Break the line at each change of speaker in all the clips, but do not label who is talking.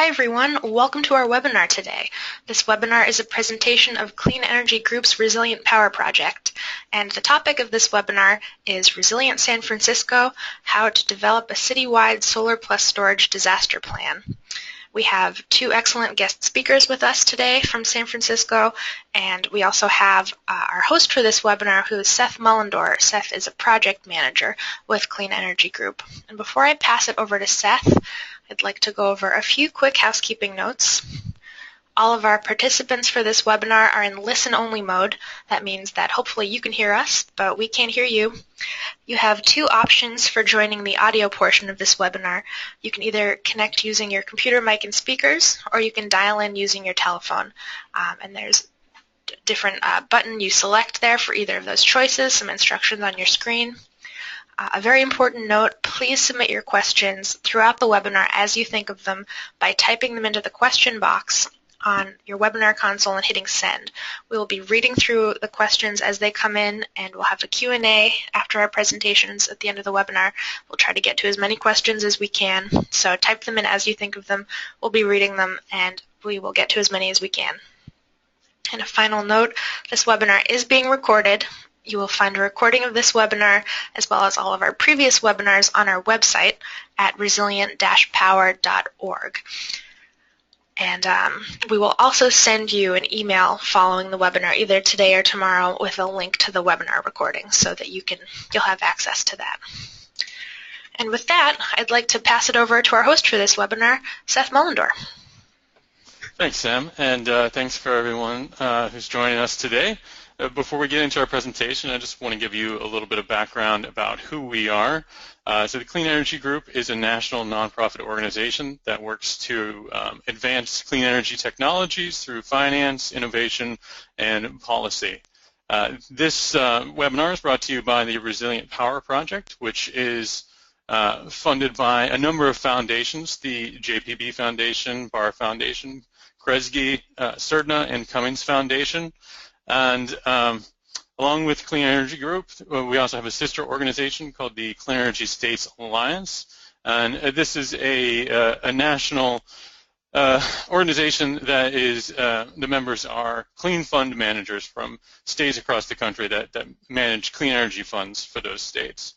Hi everyone, welcome to our webinar today. This webinar is a presentation of Clean Energy Group's Resilient Power Project, and the topic of this webinar is Resilient San Francisco, How to Develop a Citywide Solar+Storage Disaster Plan. We have two excellent guest speakers with us today from San Francisco, and we also have our host for this webinar, who is Seth Mullendor. Seth is a project manager with Clean Energy Group. And before I pass it over to Seth, I'd like to go over a few quick housekeeping notes. All of our participants for this webinar are in listen-only mode. That means that hopefully you can hear us, but we can't hear you. You have two options for joining the audio portion of this webinar. You can either connect using your computer mic and speakers, or you can dial in using your telephone. And there's a different button you select there for either of those choices, some instructions on your screen. A very important note, please submit your questions throughout the webinar as you think of them by typing them into the question box on your webinar console and hitting send. We will be reading through the questions as they come in, and we'll have a Q&A after our presentations at the end of the webinar. We'll try to get to as many questions as we can, so type them in as you think of them. We'll be reading them, and we will get to as many as we can. And a final note, this webinar is being recorded. You will find a recording of this webinar as well as all of our previous webinars on our website at resilient-power.org. And we will also send you an email following the webinar either today or tomorrow with a link to the webinar recording so that you'll have access to that. And with that, I'd like to pass it over to our host for this webinar, Seth Mullendor.
Thanks, Sam, and thanks for everyone who's joining us today. Before we get into our presentation, I just want to give you a little bit of background about who we are. So the Clean Energy Group is a national nonprofit organization that works to advance clean energy technologies through finance, innovation, and policy. This webinar is brought to you by the Resilient Power Project, which is funded by a number of foundations, the JPB Foundation, Barr Foundation, Kresge, CERDNA, and Cummings Foundation. And along with Clean Energy Group, we also have a sister organization called the Clean Energy States Alliance. And this is a national organization that is, the members are clean fund managers from states across the country that manage clean energy funds for those states.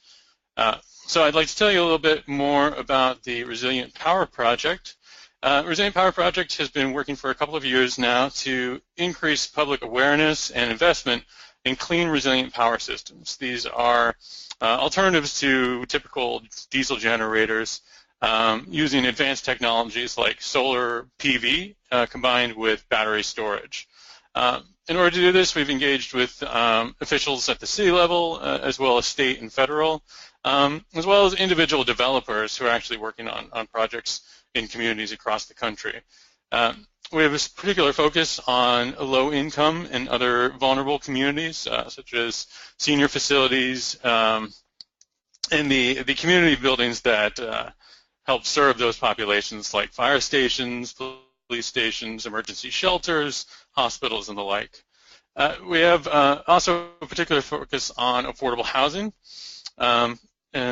So I'd like to tell you a little bit more about the Resilient Power Project. Resilient Power Project has been working for a couple of years now to increase public awareness and investment in clean, resilient power systems. These are alternatives to typical diesel generators using advanced technologies like solar PV combined with battery storage. In order to do this, we've engaged with officials at the city level as well as state and federal, as well as individual developers who are actually working on projects in communities across the country. We have a particular focus on low income and other vulnerable communities, such as senior facilities and the community buildings that help serve those populations, like fire stations, police stations, emergency shelters, hospitals, and the like. We have also a particular focus on affordable housing, and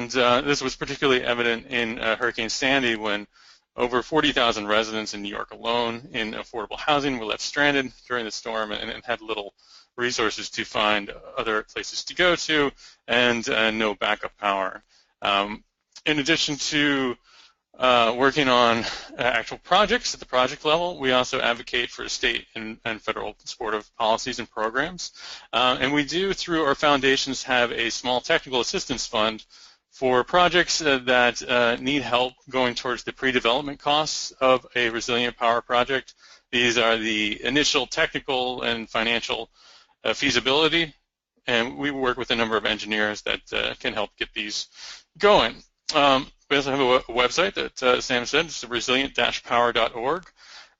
this was particularly evident in Hurricane Sandy, when over 40,000 residents in New York alone in affordable housing were left stranded during the storm and had little resources to find other places to go to and no backup power. In addition to working on actual projects at the project level, we also advocate for state and federal supportive policies and programs. And we do, through our foundations, have a small technical assistance fund for projects that need help going towards the pre-development costs of a resilient power project. These are the initial technical and financial feasibility, and we work with a number of engineers that can help get these going. We also have a website that Sam said, it's resilient-power.org,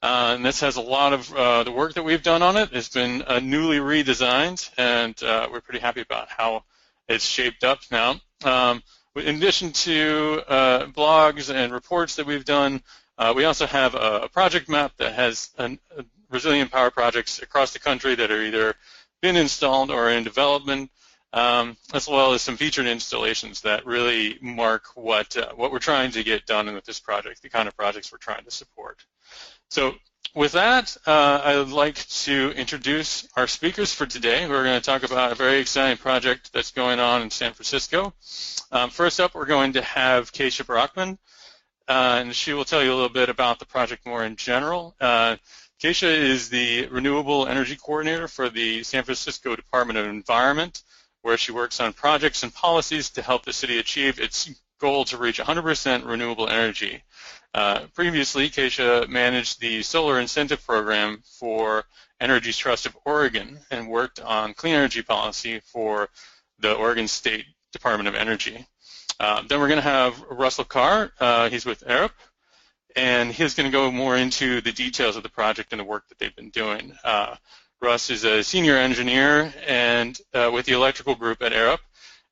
and this has a lot of the work that we've done on it. It's been newly redesigned, and we're pretty happy about how it's shaped up now. In addition to blogs and reports that we've done, we also have a project map that has resilient power projects across the country that are either been installed or in development. as well as some featured installations that really mark what we're trying to get done with this project, the kind of projects we're trying to support. So with that, I would like to introduce our speakers for today. We're going to talk about a very exciting project that's going on in San Francisco. First up, we're going to have Keisha Brockman, and she will tell you a little bit about the project more in general. Keisha is the Renewable Energy Coordinator for the San Francisco Department of Environment, where she works on projects and policies to help the city achieve its goal to reach 100% renewable energy. Previously, Keisha managed the Solar Incentive Program for Energy Trust of Oregon and worked on clean energy policy for the Oregon State Department of Energy. Then we're going to have Russell Carr. He's with Arup, and he's going to go more into the details of the project and the work that they've been doing. Russ is a senior engineer and with the electrical group at Arup,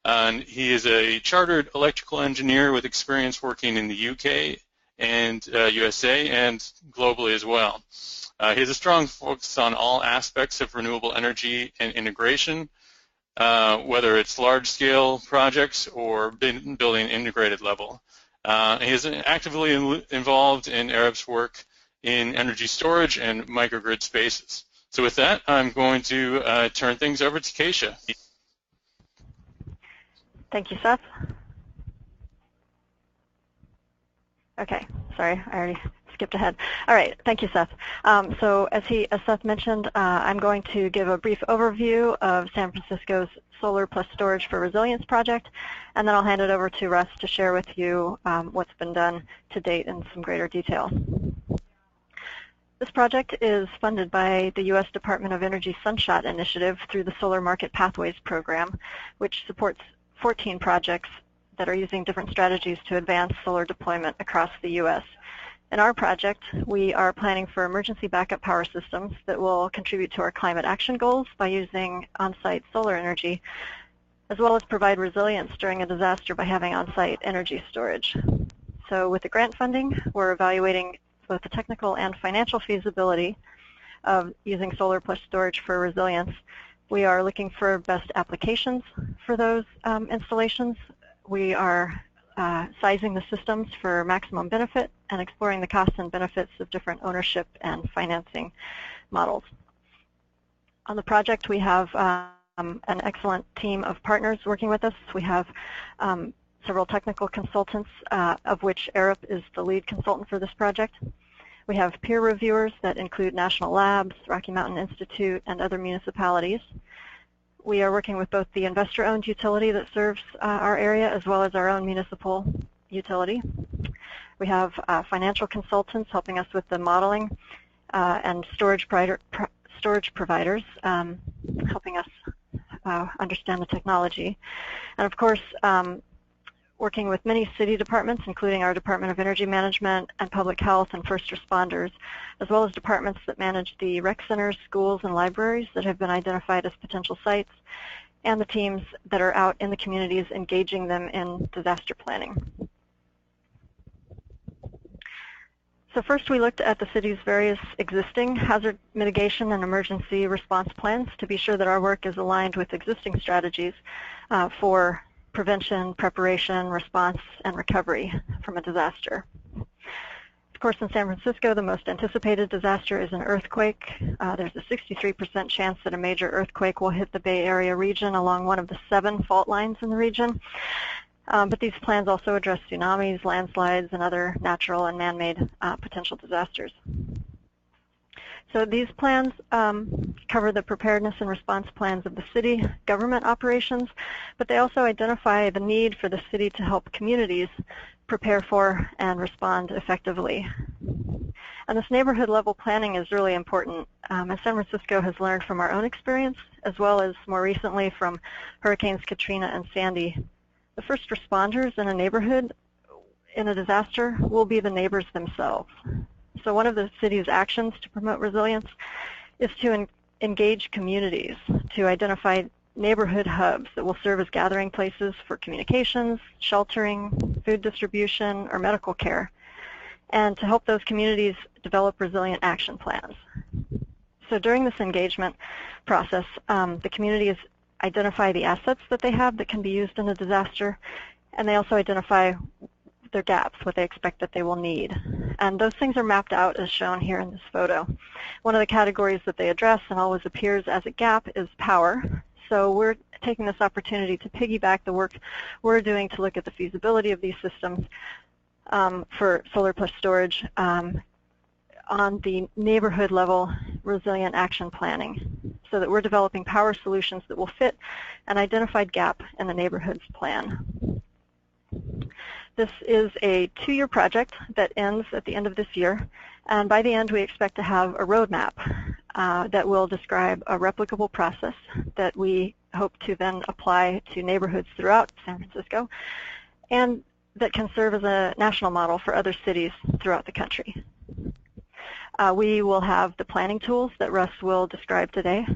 and he is a chartered electrical engineer with experience working in the UK and USA and globally as well. He has a strong focus on all aspects of renewable energy and integration, whether it's large-scale projects or building integrated level. He is actively involved in Arup's work in energy storage and microgrid spaces. So with that, I'm going to turn things over to Keisha.
Thank you, Seth. Okay, sorry, I already skipped ahead. All right, thank you, Seth. So as Seth mentioned, I'm going to give a brief overview of San Francisco's Solar+Storage for Resilience project, and then I'll hand it over to Russ to share with you what's been done to date in some greater detail. This project is funded by the U.S. Department of Energy Sunshot Initiative through the Solar Market Pathways program, which supports 14 projects that are using different strategies to advance solar deployment across the U.S. In our project, we are planning for emergency backup power systems that will contribute to our climate action goals by using on-site solar energy, as well as provide resilience during a disaster by having on-site energy storage. So with the grant funding, we're evaluating both the technical and financial feasibility of using Solar+Storage for resilience. We are looking for best applications for those installations. We are sizing the systems for maximum benefit and exploring the costs and benefits of different ownership and financing models. On the project, we have an excellent team of partners working with us. We have several technical consultants, of which Arup is the lead consultant for this project. We have peer reviewers that include national labs, Rocky Mountain Institute, and other municipalities. We are working with both the investor-owned utility that serves our area as well as our own municipal utility. We have financial consultants helping us with the modeling and storage providers helping us understand the technology. And of course, working with many city departments, including our Department of Energy Management and Public Health and First Responders, as well as departments that manage the rec centers, schools, and libraries that have been identified as potential sites, and the teams that are out in the communities engaging them in disaster planning. So first we looked at the city's various existing hazard mitigation and emergency response plans to be sure that our work is aligned with existing strategies for prevention, preparation, response, and recovery from a disaster. Of course, in San Francisco, the most anticipated disaster is an earthquake. There's a 63% chance that a major earthquake will hit the Bay Area region along one of the 7 fault lines in the region. But these plans also address tsunamis, landslides, and other natural and man-made potential disasters. So these plans cover the preparedness and response plans of the city government operations, but they also identify the need for the city to help communities prepare for and respond effectively. And this neighborhood level planning is really important, as San Francisco has learned from our own experience, as well as more recently from Hurricanes Katrina and Sandy. The first responders in a neighborhood in a disaster will be the neighbors themselves. So one of the city's actions to promote resilience is to engage communities to identify neighborhood hubs that will serve as gathering places for communications, sheltering, food distribution, or medical care, and to help those communities develop resilient action plans. So during this engagement process, the community is identify the assets that they have that can be used in a disaster, and they also identify their gaps, what they expect that they will need. And those things are mapped out as shown here in this photo. One of the categories that they address and always appears as a gap is power. So we're taking this opportunity to piggyback the work we're doing to look at the feasibility of these systems for Solar+Storage on the neighborhood level resilient action planning, so that we're developing power solutions that will fit an identified gap in the neighborhood's plan. This is a 2-year project that ends at the end of this year, and by the end we expect to have a roadmap that will describe a replicable process that we hope to then apply to neighborhoods throughout San Francisco, and that can serve as a national model for other cities throughout the country. We will have the planning tools that Russ will describe today,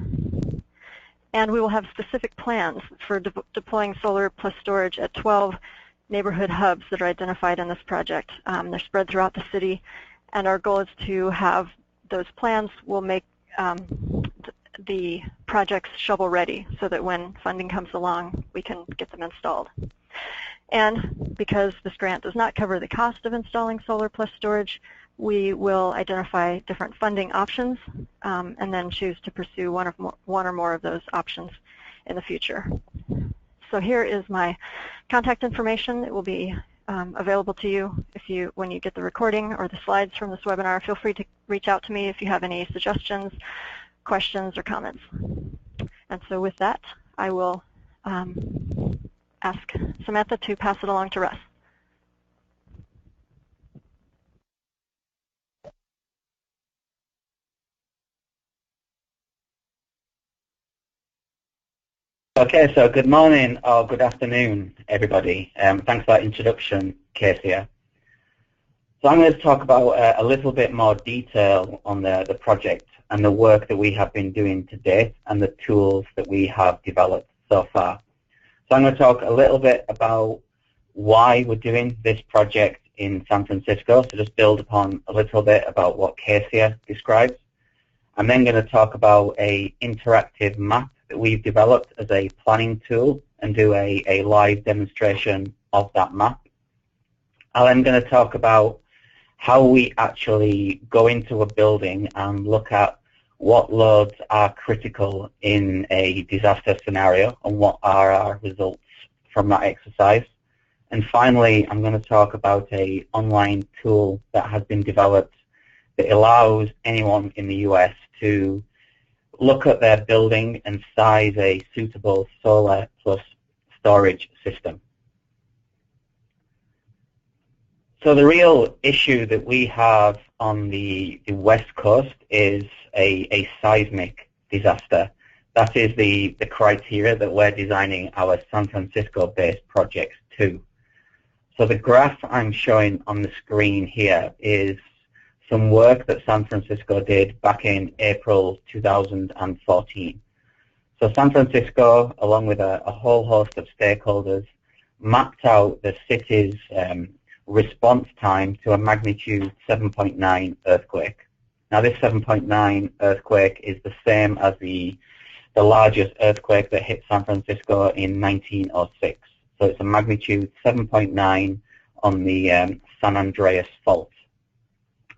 and we will have specific plans for deploying Solar+Storage at 12 neighborhood hubs that are identified in this project. They're spread throughout the city, and our goal is to have those plans will make the projects shovel-ready so that when funding comes along, we can get them installed. And because this grant does not cover the cost of installing Solar+Storage, we will identify different funding options and then choose to pursue one or more of those options in the future. So here is my contact information. It will be available to you when you get the recording or the slides from this webinar. Feel free to reach out to me if you have any suggestions, questions, or comments. And so with that, I will ask Samantha to pass it along to Russ.
Okay, so good morning or good afternoon, everybody. Thanks for that introduction, Casey. So I'm going to talk about a little bit more detail on the project and the work that we have been doing to date and the tools that we have developed so far. So I'm going to talk a little bit about why we're doing this project in San Francisco, so just build upon a little bit about what Casey described. I'm then going to talk about an interactive map that we've developed as a planning tool and do a live demonstration of that map. I'm going to talk about how we actually go into a building and look at what loads are critical in a disaster scenario and what are our results from that exercise. And finally, I'm going to talk about an online tool that has been developed that allows anyone in the US to look at their building and size a suitable Solar+Storage system. So the real issue that we have on the West Coast is a seismic disaster. That is the criteria that we're designing our San Francisco-based projects to. So the graph I'm showing on the screen here is some work that San Francisco did back in April 2014. So San Francisco, along with a whole host of stakeholders, mapped out the city's response time to a magnitude 7.9 earthquake. Now this 7.9 earthquake is the same as the largest earthquake that hit San Francisco in 1906. So it's a magnitude 7.9 on the San Andreas Fault.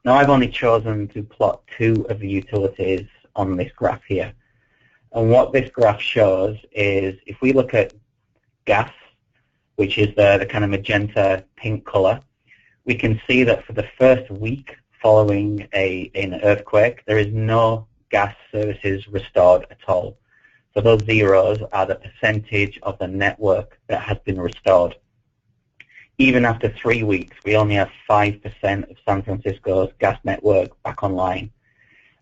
Now I've only chosen to plot 2 of the utilities on this graph here. And what this graph shows is if we look at gas, which is the kind of magenta pink color, we can see that for the first week following an earthquake, there is no gas services restored at all. So those zeros are the percentage of the network that has been restored. Even after 3 weeks, we only have 5% of San Francisco's gas network back online.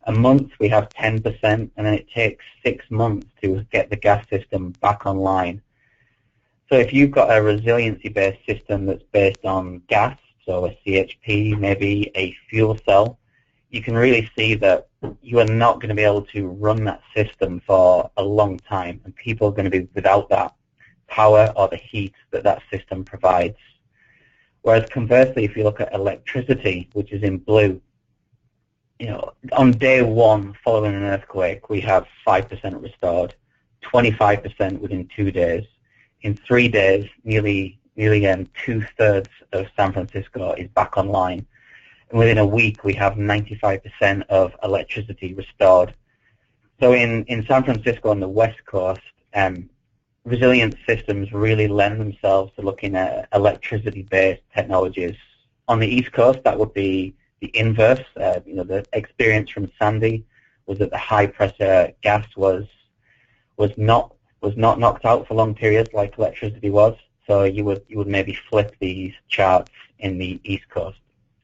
A month, we have 10%, and then it takes 6 months to get the gas system back online. So if you've got a resiliency-based system that's based on gas, so a CHP, maybe a fuel cell, you can really see that you are not going to be able to run that system for a long time, and people are going to be without that power or the heat that that system provides. Whereas conversely, if you look at electricity, which is in blue, on day 1 following an earthquake, we have 5% restored. 25% within 2 days. In 3 days, nearly 2/3 of San Francisco is back online. And within a week, we have 95% of electricity restored. So in San Francisco on the West Coast, resilient systems really lend themselves to looking at electricity-based technologies. On the East Coast, that would be the inverse. The experience from Sandy was that the high-pressure gas was not knocked out for long periods like electricity was. So you would maybe flip these charts in the East Coast.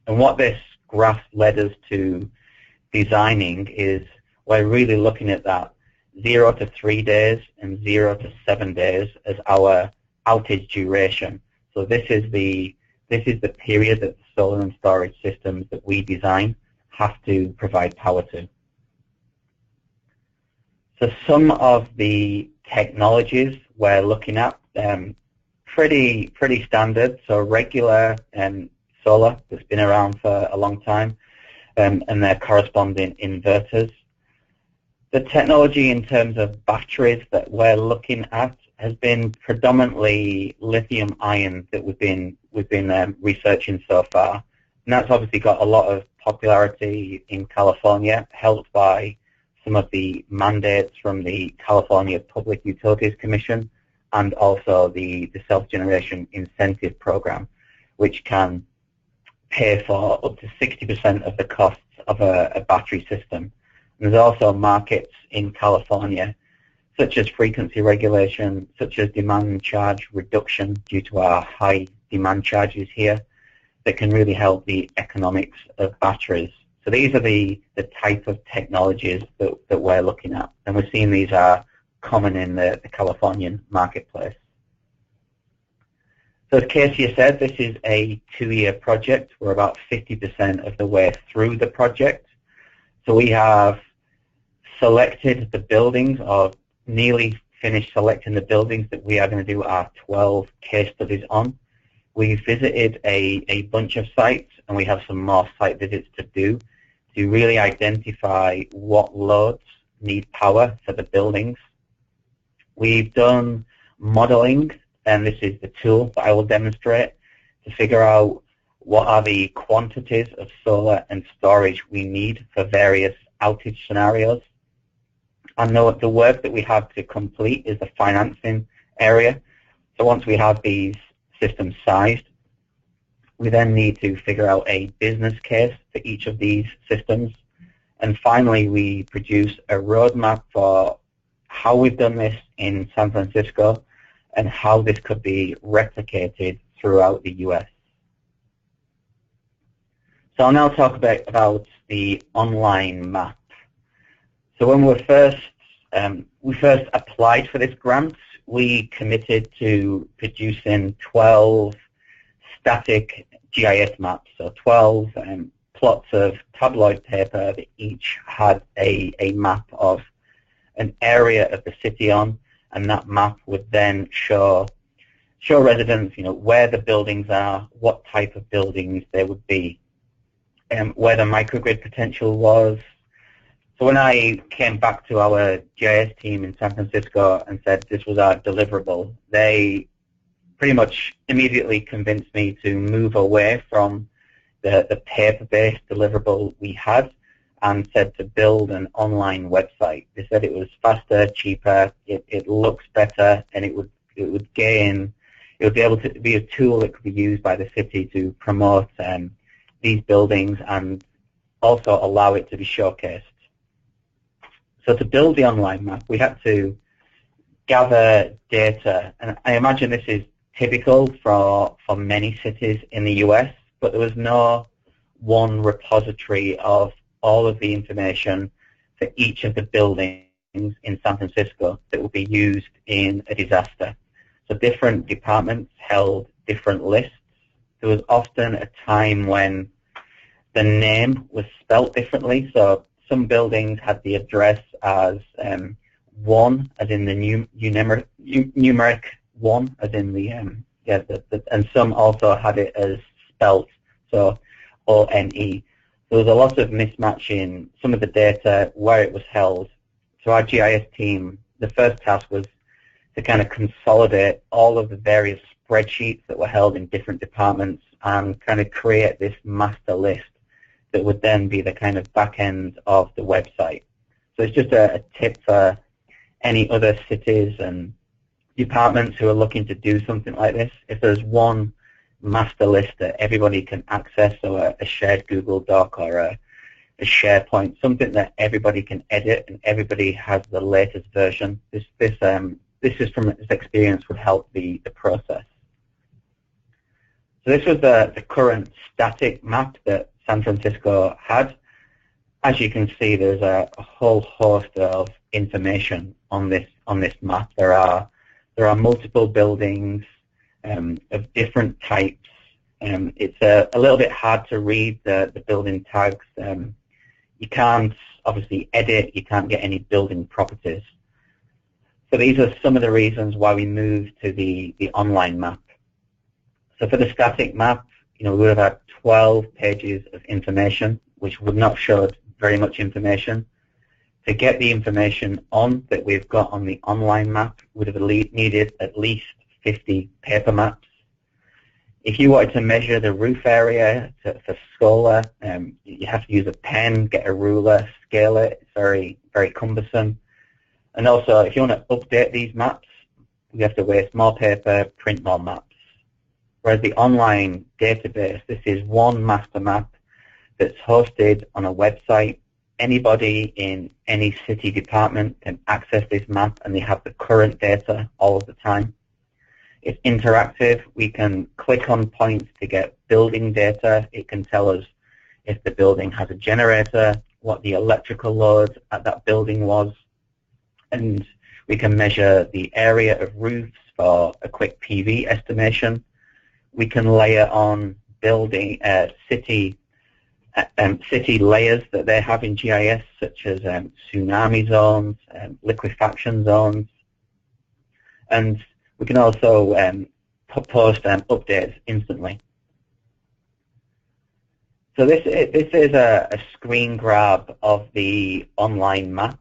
And what this graph led us to designing is we're really looking at that 0 to 3 days and 0 to 7 days as our outage duration. So this is the period that the solar and storage systems that we design have to provide power to. So some of the technologies we're looking at, pretty standard. So regular solar that's been around for a long time, and their corresponding inverters. The technology in terms of batteries that we're looking at has been predominantly lithium ion that we've been researching so far. And that's obviously got a lot of popularity in California, helped by some of the mandates from the California Public Utilities Commission and also the Self-Generation Incentive Program, which can pay for up to 60% of the costs of a battery system. And there's also markets in California, such as frequency regulation, such as demand charge reduction due to our high demand charges here, that can really help the economics of batteries. So these are the type of technologies that we're looking at, and we're seeing these are common in the Californian marketplace. So as Casey said, this is a 2-year project. We're about 50% of the way through the project. So we have selected the buildings, or nearly finished selecting the buildings that we are going to do our 12 case studies on. We visited a bunch of sites, and we have some more site visits to do to really identify what loads need power for the buildings. We've done modeling, and this is the tool that I will demonstrate, to figure out what are the quantities of solar and storage we need for various outage scenarios. And the work that we have to complete is the financing area. So once we have these systems sized, we then need to figure out a business case for each of these systems. And finally, we produce a roadmap for how we've done this in San Francisco and how this could be replicated throughout the US. So I'll now talk about the online map. So when we first applied for this grant, we committed to producing 12 static GIS maps, so 12 plots of tabloid paper that each had a map of an area of the city on, and that map would then show residents, where the buildings are, what type of buildings they would be, where the microgrid potential was. So when I came back to our GIS team in San Francisco and said this was our deliverable, they pretty much immediately convinced me to move away from the paper-based deliverable we had and said to build an online website. They said it was faster, cheaper, it looks better, and it would be able to be a tool that could be used by the city to promote these buildings and also allow it to be showcased. So to build the online map, we had to gather data, and I imagine this is typical for many cities in the US, but there was no one repository of all of the information for each of the buildings in San Francisco that would be used in a disaster. So different departments held different lists. There was often a time when the name was spelt differently, so some buildings had the address as 1, as in the numeric 1, as in the and some also had it as spelt, so O-N-E. There was a lot of mismatch in some of the data where it was held. So our GIS team the first task was to kind of consolidate all of the various spreadsheets that were held in different departments and kind of create this master list that would then be the kind of back end of the website. So it's just a tip for any other cities and departments who are looking to do something like this. If there's one master list that everybody can access, or a shared Google Doc or a SharePoint, something that everybody can edit and everybody has the latest version, this is from this experience would help the process. So this was the current static map that San Francisco had. As you can see, there's a whole host of information on this map. There are multiple buildings of different types. It's a little bit hard to read the building tags. You can't obviously edit. You can't get any building properties. So these are some of the reasons why we moved to the online map. So for the static map, we would have had 12 pages of information, which would not show very much information. To get the information on that we've got on the online map, would have needed at least 50 paper maps. If you wanted to measure the roof area for solar, you have to use a pen, get a ruler, scale it. It's very, very cumbersome. And also, if you want to update these maps, you have to waste more paper, print more maps. Whereas the online database, this is one master map that's hosted on a website. Anybody in any city department can access this map, and they have the current data all of the time. It's interactive. We can click on points to get building data. It can tell us if the building has a generator, what the electrical load at that building was, and we can measure the area of roofs for a quick PV estimation. We can layer on building city layers that they have in GIS, such as tsunami zones, liquefaction zones, and we can also post updates instantly. So this is a screen grab of the online map.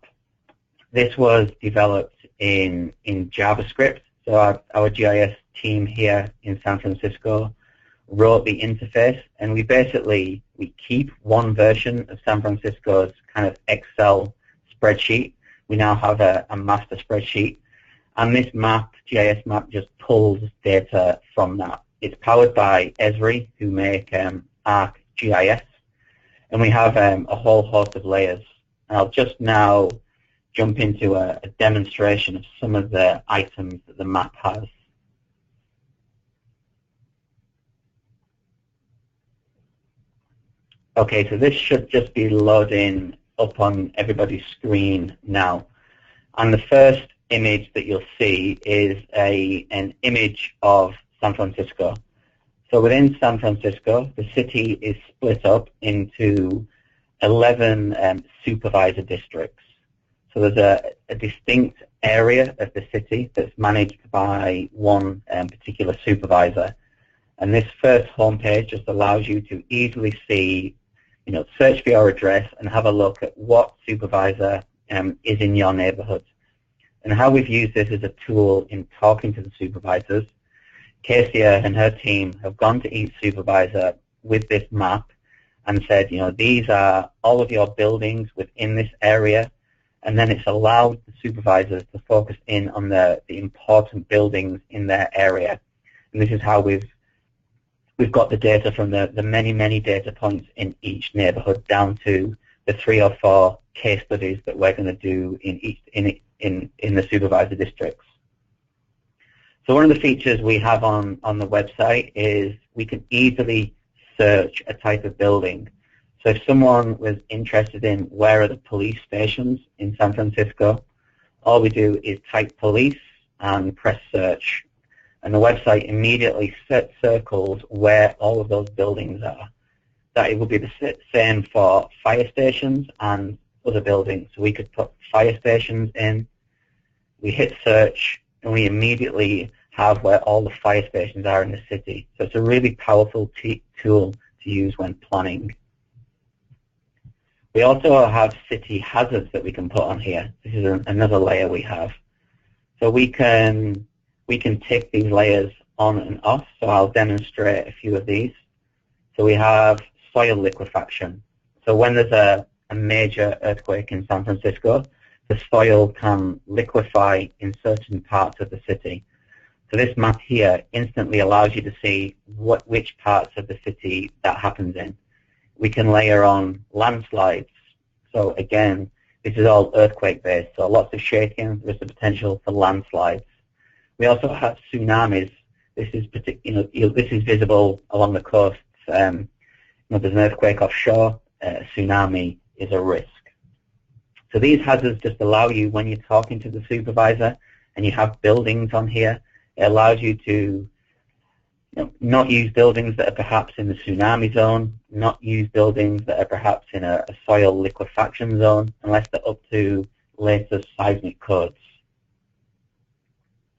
This was developed in JavaScript. So our GIS team here in San Francisco wrote the interface, and we keep one version of San Francisco's kind of Excel spreadsheet. We now have a master spreadsheet, and this map, GIS map, just pulls data from that. It's powered by Esri, who make ArcGIS, and we have a whole host of layers. And I'll just now jump into a demonstration of some of the items that the map has. Okay, so this should just be loading up on everybody's screen now. And the first image that you'll see is an image of San Francisco. So within San Francisco, the city is split up into 11 supervisor districts. So there's a distinct area of the city that's managed by one particular supervisor. And this first homepage just allows you to easily see, search for your address and have a look at what supervisor is in your neighborhood. And how we've used this as a tool in talking to the supervisors. Casey and her team have gone to each supervisor with this map and said, these are all of your buildings within this area. And then it's allowed the supervisors to focus in on the important buildings in their area. And this is how we've got the data from the many, many data points in each neighborhood down to the 3 or 4 case studies that we're going to do in the supervisor districts. So one of the features we have on the website is we can easily search a type of building. So if someone was interested in where are the police stations in San Francisco, all we do is type police and press search. And the website immediately circles where all of those buildings are. That it will be the same for fire stations and other buildings. So we could put fire stations in, we hit search, and we immediately have where all the fire stations are in the city. So it's a really powerful tool to use when planning. We also have city hazards that we can put on here. This is another layer we have. So we can tick these layers on and off. So I'll demonstrate a few of these. So we have soil liquefaction. So when there's a major earthquake in San Francisco, the soil can liquefy in certain parts of the city. So this map here instantly allows you to see which parts of the city that happens in. We can layer on landslides. So again, this is all earthquake-based, so lots of shaking. There's the potential for landslides. We also have tsunamis. This is this is visible along the coasts. There's an earthquake offshore. Tsunami is a risk. So these hazards just allow you, when you're talking to the supervisor and you have buildings on here, it allows you to not use buildings that are perhaps in the tsunami zone, not use buildings that are perhaps in a soil liquefaction zone, unless they're up to latest seismic codes.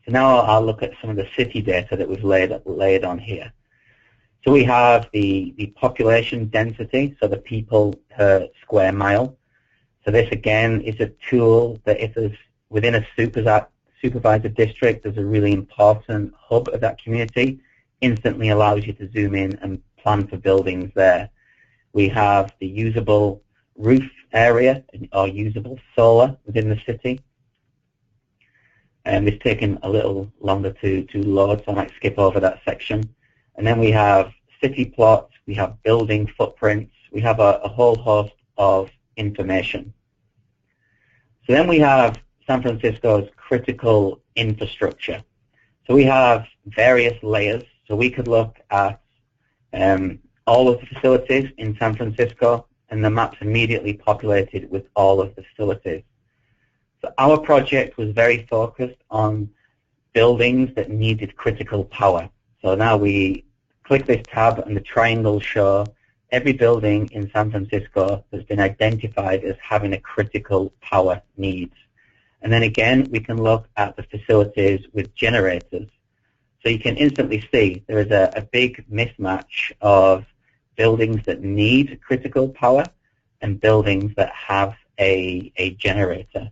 So now I'll look at some of the city data that we've laid on here. So we have the population density, so the people per square mile. So this again is a tool that if there's within a supervisor district, there's a really important hub of that community, instantly allows you to zoom in and plan for buildings there. We have the usable roof area or usable solar within the city. And it's taken a little longer to load, so I might skip over that section. And then we have city plots, we have building footprints, we have a whole host of information. So then we have San Francisco's critical infrastructure. So we have various layers. So we could look at all of the facilities in San Francisco, and the map's immediately populated with all of the facilities. So our project was very focused on buildings that needed critical power. So now we click this tab and the triangles show every building in San Francisco has been identified as having a critical power need. And then again, we can look at the facilities with generators. So you can instantly see there is a big mismatch of buildings that need critical power and buildings that have a generator.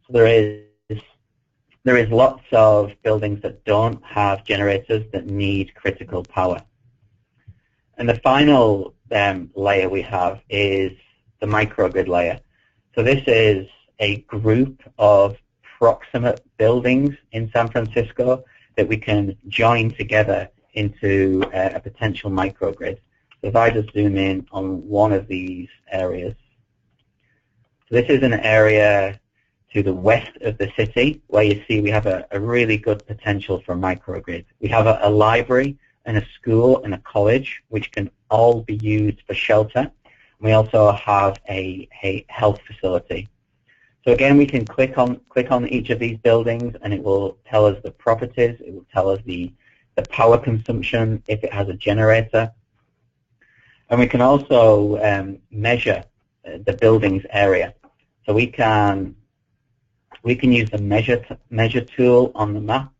So there is lots of buildings that don't have generators that need critical power. And the final layer we have is the microgrid layer. So this is a group of proximate buildings in San Francisco that we can join together into a potential microgrid. So if I just zoom in on one of these areas. So this is an area to the west of the city where you see we have a really good potential for a microgrid. We have a library and a school and a college which can all be used for shelter. We also have a health facility. So again, we can click on each of these buildings and it will tell us the properties, it will tell us the power consumption if it has a generator. And we can also measure the building's area. So we can use the measure tool on the map.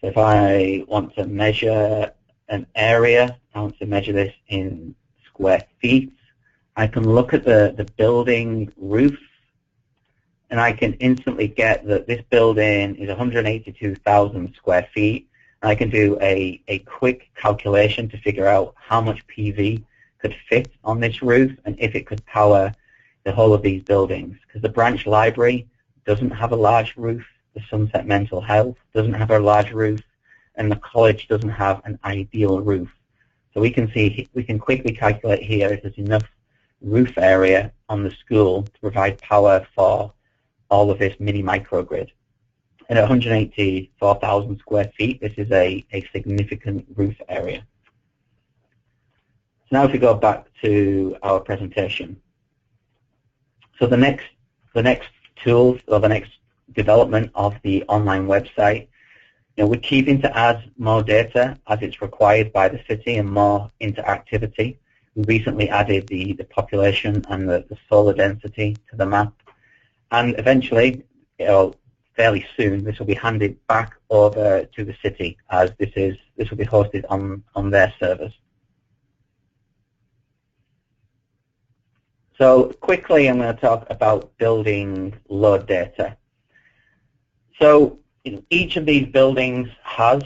So if I want to measure an area, I want to measure this in square feet, I can look at the building roof and I can instantly get that this building is 182,000 square feet. And I can do a quick calculation to figure out how much PV could fit on this roof and if it could power the whole of these buildings. Because the branch library doesn't have a large roof, the Sunset Mental Health doesn't have a large roof, and the college doesn't have an ideal roof. So we can quickly calculate here if there's enough roof area on the school to provide power for all of this mini microgrid. And at 184,000 square feet, this is a significant roof area. So now if we go back to our presentation. So the next tools or the next development of the online website, we're keeping to add more data as it's required by the city and more interactivity. We recently added the population and the solar density to the map. And eventually, fairly soon, this will be handed back over to the city as this will be hosted on their servers. So quickly, I'm going to talk about building load data. So each of these buildings has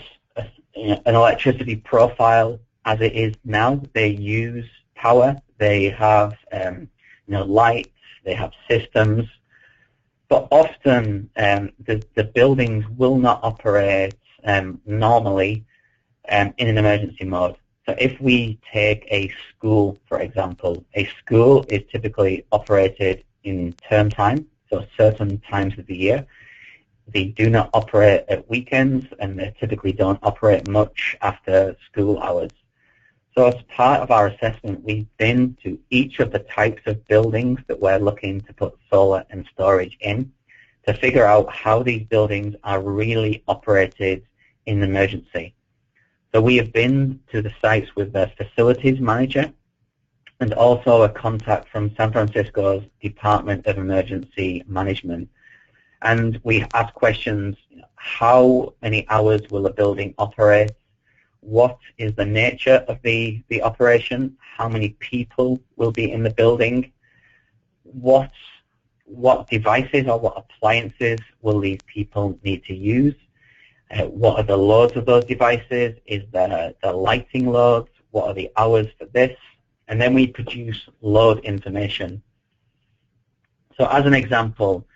an electricity profile as it is now. They use power, they have lights, they have systems, but often the buildings will not operate normally in an emergency mode. So if we take a school, for example, a school is typically operated in term time, so certain times of the year. They do not operate at weekends, and they typically don't operate much after school hours. So as part of our assessment, we've been to each of the types of buildings that we're looking to put solar and storage in to figure out how these buildings are really operated in an emergency. So we have been to the sites with the facilities manager and also a contact from San Francisco's Department of Emergency Management. And we ask questions, how many hours will a building operate? What is the nature of the operation? How many people will be in the building? What devices or what appliances will these people need to use? What are the loads of those devices? Is there the lighting loads? What are the hours for this? And then we produce load information. So as an example,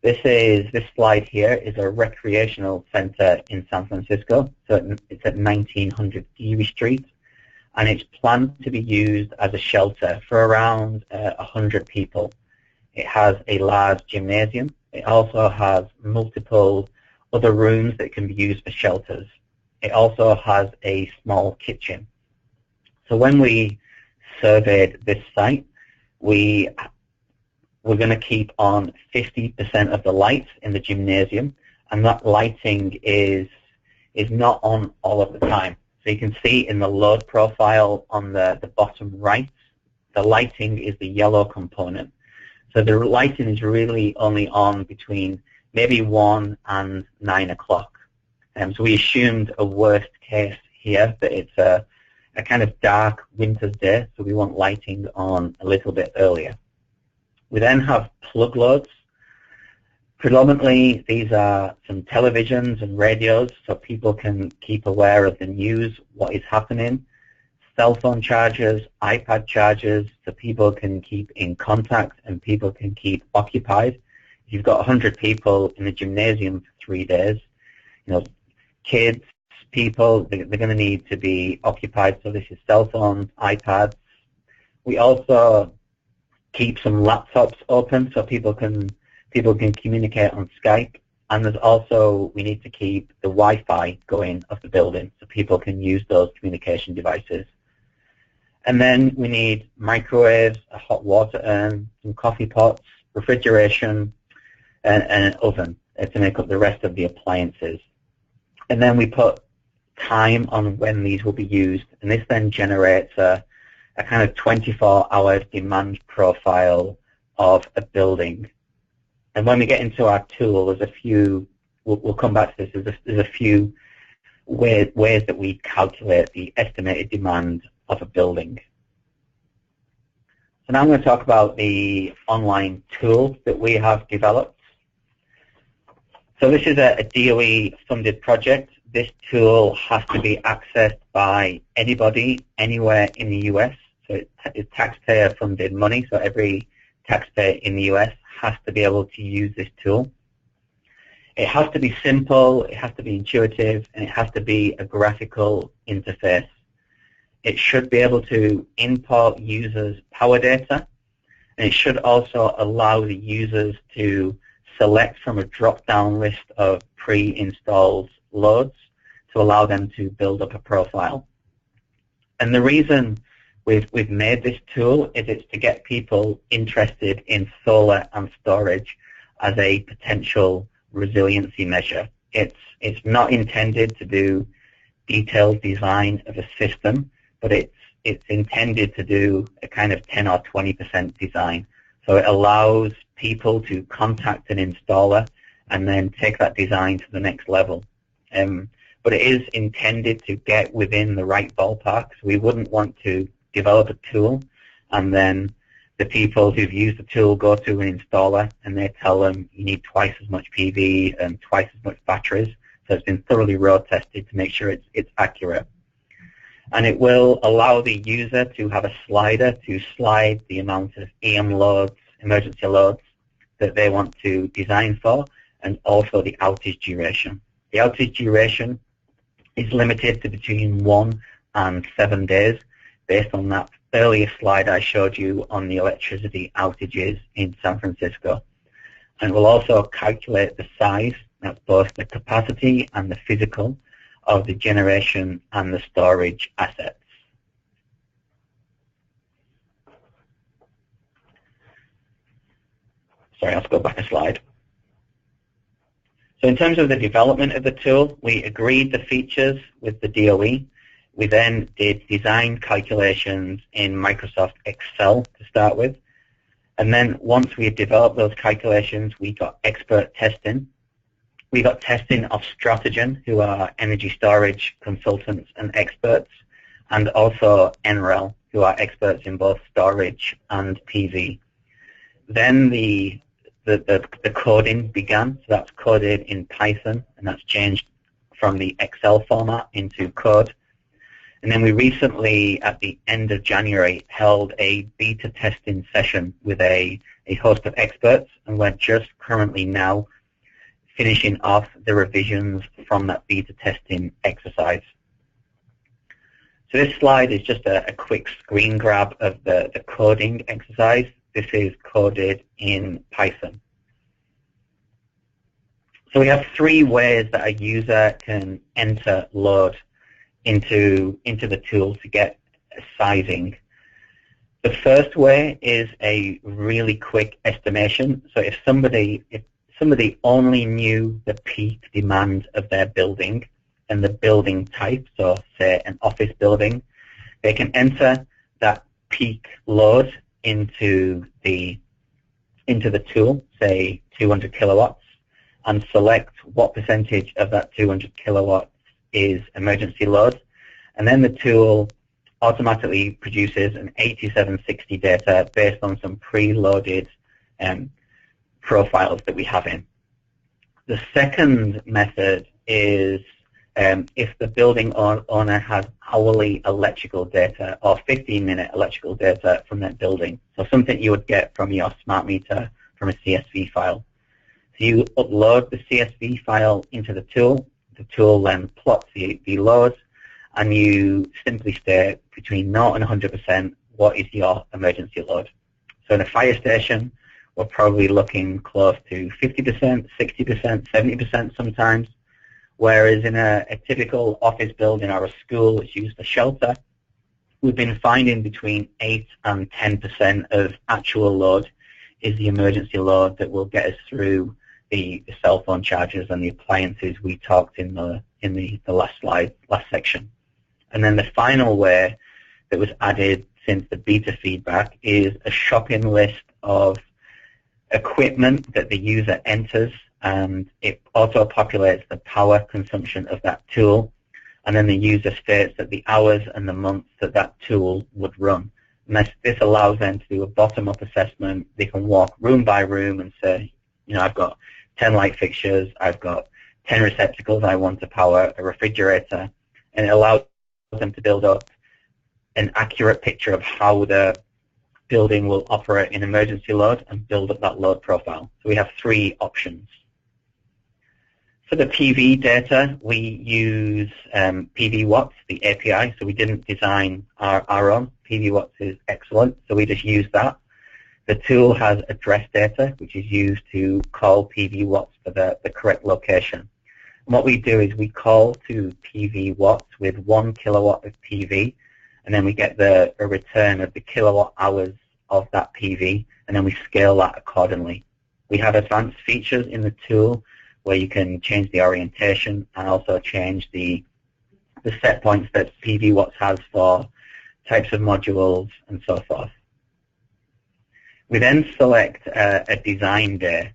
this slide here is a recreational center in San Francisco. So it's at 1900 Geary Street, and it's planned to be used as a shelter for around 100 people. It has a large gymnasium. It also has multiple other rooms that can be used for shelters. It also has a small kitchen. So when we surveyed this site, we're going to keep on 50% of the lights in the gymnasium, and that lighting is not on all of the time. So you can see in the load profile on the bottom right, the lighting is the yellow component. So the lighting is really only on between maybe 1 and 9 o'clock. So we assumed a worst case here, that it's a kind of dark winter's day, so we want lighting on a little bit earlier. We then have plug loads. Predominantly, these are some televisions and radios, so people can keep aware of the news, what is happening. Cell phone chargers, iPad chargers, so people can keep in contact and people can keep occupied. If you've got 100 people in the gymnasium for 3 days, kids, people, they're going to need to be occupied, so this is cell phones, iPads. We also keep some laptops open so people can communicate on Skype, and there's also, we need to keep the Wi-Fi going of the building so people can use those communication devices. And then we need microwaves, a hot water urn, some coffee pots, refrigeration, and an oven to make up the rest of the appliances. And then we put time on when these will be used, and this then generates a kind of 24-hour demand profile of a building. And when we get into our tool, there's a few, we'll come back to this, there's a few ways that we calculate the estimated demand of a building. So now I'm going to talk about the online tool that we have developed. So this is a DOE-funded project. This tool has to be accessed by anybody, anywhere in the U.S. So it's taxpayer-funded money, so every taxpayer in the U.S. has to be able to use this tool. It has to be simple, it has to be intuitive, and it has to be a graphical interface. It should be able to import users' power data, and it should also allow the users to select from a drop-down list of pre-installed loads to allow them to build up a profile. And the reason we've made this tool is it's to get people interested in solar and storage as a potential resiliency measure. It's not intended to do detailed design of a system, but it's intended to do a kind of 10 or 20% design. So it allows people to contact an installer and then take that design to the next level. But it is intended to get within the right ballpark. So we wouldn't want to develop a tool and then the people who've used the tool go to an installer and they tell them you need twice as much PV and twice as much batteries. So it's been thoroughly road tested to make sure it's accurate. And it will allow the user to have a slider to slide the amount of EM loads, emergency loads, that they want to design for, and also the outage duration. The outage duration is limited to between 1 and 7 days based on that earlier slide I showed you on the electricity outages in San Francisco. And it will also calculate the size, that's both the capacity and the physical, of the generation and the storage assets. Sorry, let's go back a slide. So in terms of the development of the tool, we agreed the features with the DOE. We then did design calculations in Microsoft Excel to start with. And then once we had developed those calculations, we got expert testing. We got testing of Stratogen, who are energy storage consultants and experts, and also NREL, who are experts in both storage and PV. Then the coding began. So that's coded in Python, and that's changed from the Excel format into code. And then we recently, at the end of January, held a beta testing session with a host of experts, and we're just currently now finishing off the revisions from that beta testing exercise. So this slide is just a quick screen grab of the coding exercise. This is coded in Python. So we have 3 ways that a user can enter load into the tool to get a sizing. The first way is a really quick estimation. So if somebody only knew the peak demand of their building and the building type, so say an office building, they can enter that peak load into the tool, say 200 kilowatts, and select what percentage of that 200 kilowatts is emergency load. And then the tool automatically produces an 8760 data based on some preloaded profiles that we have in. The second method is if the building owner has hourly electrical data or 15-minute electrical data from that building, so something you would get from your smart meter from a CSV file. So you upload the CSV file into the tool then plots the loads, and you simply state between 0 and 100% what is your emergency load. So in a fire station, we're probably looking close to 50%, 60%, 70% sometimes, whereas in a typical office building or a school that's used for shelter, we've been finding between 8 and 10% of actual load is the emergency load that will get us through the cell phone chargers and the appliances we talked in the last slide, last section. And then the final way that was added since the beta feedback is a shopping list of equipment that the user enters, and it auto-populates the power consumption of that tool, and then the user states that the hours and the months that that tool would run. And this allows them to do a bottom-up assessment. They can walk room by room and say, you know, I've got 10 light fixtures, I've got 10 receptacles I want to power, a refrigerator, and it allows them to build up an accurate picture of how the building will operate in emergency load and build up that load profile. So we have 3 options. For the PV data, we use PV Watts, the API, so we didn't design our own. PV Watts is excellent, so we just use that. The tool has address data, which is used to call PV Watts for the correct location. And what we do is we call to PV Watts with 1 kilowatt of PV, and then we get a return of the kilowatt hours of that PV, and then we scale that accordingly. We have advanced features in the tool where you can change the orientation and also change the set points that PV Watts has for types of modules and so forth. We then select a design day.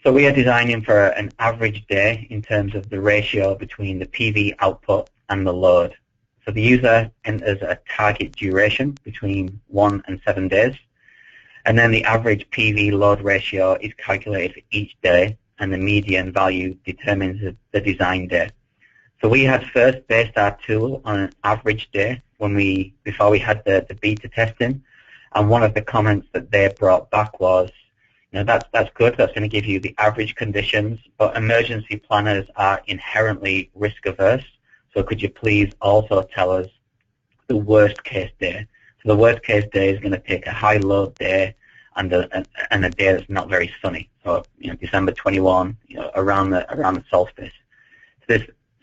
So we are designing for an average day in terms of the ratio between the PV output and the load. So the user enters a target duration between 1 and 7 days. And then the average PV load ratio is calculated for each day, and the median value determines the design day. So we had first based our tool on an average day before we had the beta testing, and one of the comments that they brought back was, that's good, that's going to give you the average conditions, but emergency planners are inherently risk averse, so could you please also tell us the worst case day? So the worst case day is going to take a high load day and a day that's not very sunny. So December 21, around the solstice. So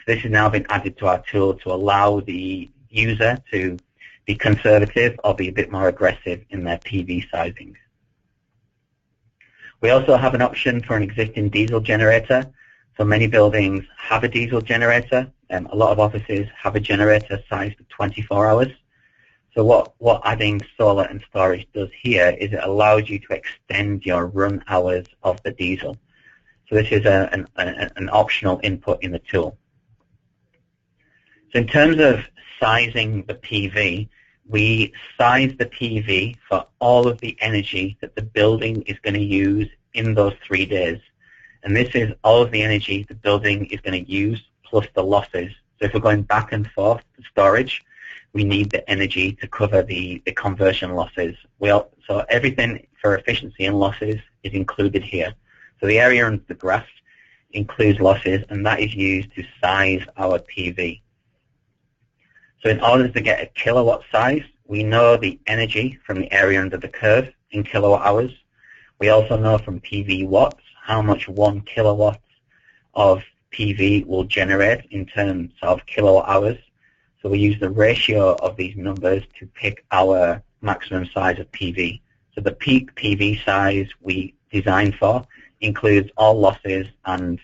this has now been added to our tool to allow the user to be conservative or be a bit more aggressive in their PV sizing. We also have an option for an existing diesel generator. So many buildings have a diesel generator. A lot of offices have a generator sized for 24 hours. So what adding solar and storage does here is it allows you to extend your run hours of the diesel. So this is an optional input in the tool. So in terms of sizing the PV, we size the PV for all of the energy that the building is going to use in those 3 days. And this is all of the energy the building is going to use plus the losses. So if we're going back and forth to storage, we need the energy to cover the conversion losses. So everything for efficiency and losses is included here. So the area under the graph includes losses, and that is used to size our PV. So in order to get a kilowatt size, we know the energy from the area under the curve in kilowatt hours. We also know from PV watts how much 1 kilowatt of PV will generate in terms of kilowatt hours. So we use the ratio of these numbers to pick our maximum size of PV. So the peak PV size we design for includes all losses and